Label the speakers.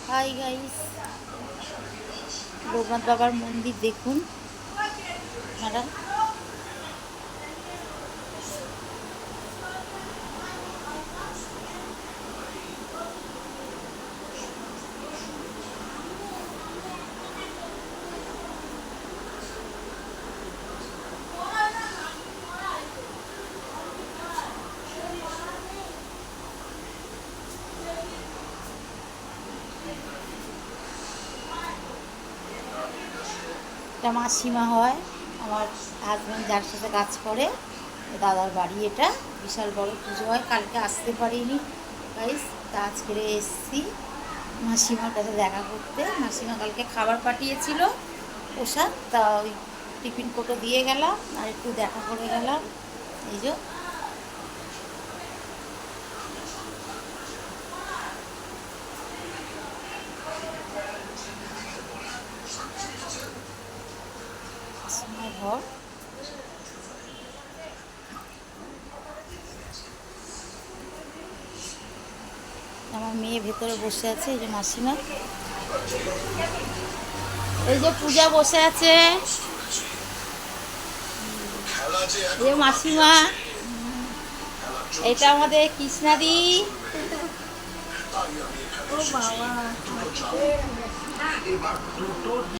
Speaker 1: Hi guys, Loknath বাবার মন্দির দেখুন আপনারা। এটা মাসিমা হয়, আমার হাজব্যান্ড যার সাথে কাজ করে দাদার বাড়ি। এটা বিশাল বড় পুজো হয়। কালকে আসতে পারিনি গাইস, তা আজকে এসেছি মাসিমার কাছে দেখা করতে। মাসিমা কালকে খাবার পাঠিয়েছিল প্রসাদ, তা ওই টিফিন কোটো দিয়ে গেলাম আর একটু দেখা করে গেলাম। এই যে মাসিমার ঘর। আমার মেয়ে ভেতরে বসে আছে, এই যে মাসিমা, এই যে পূজা বসে আছে, এই মাসিমা, এটা আমাদের কৃষ্ণাদি। ও বাবা।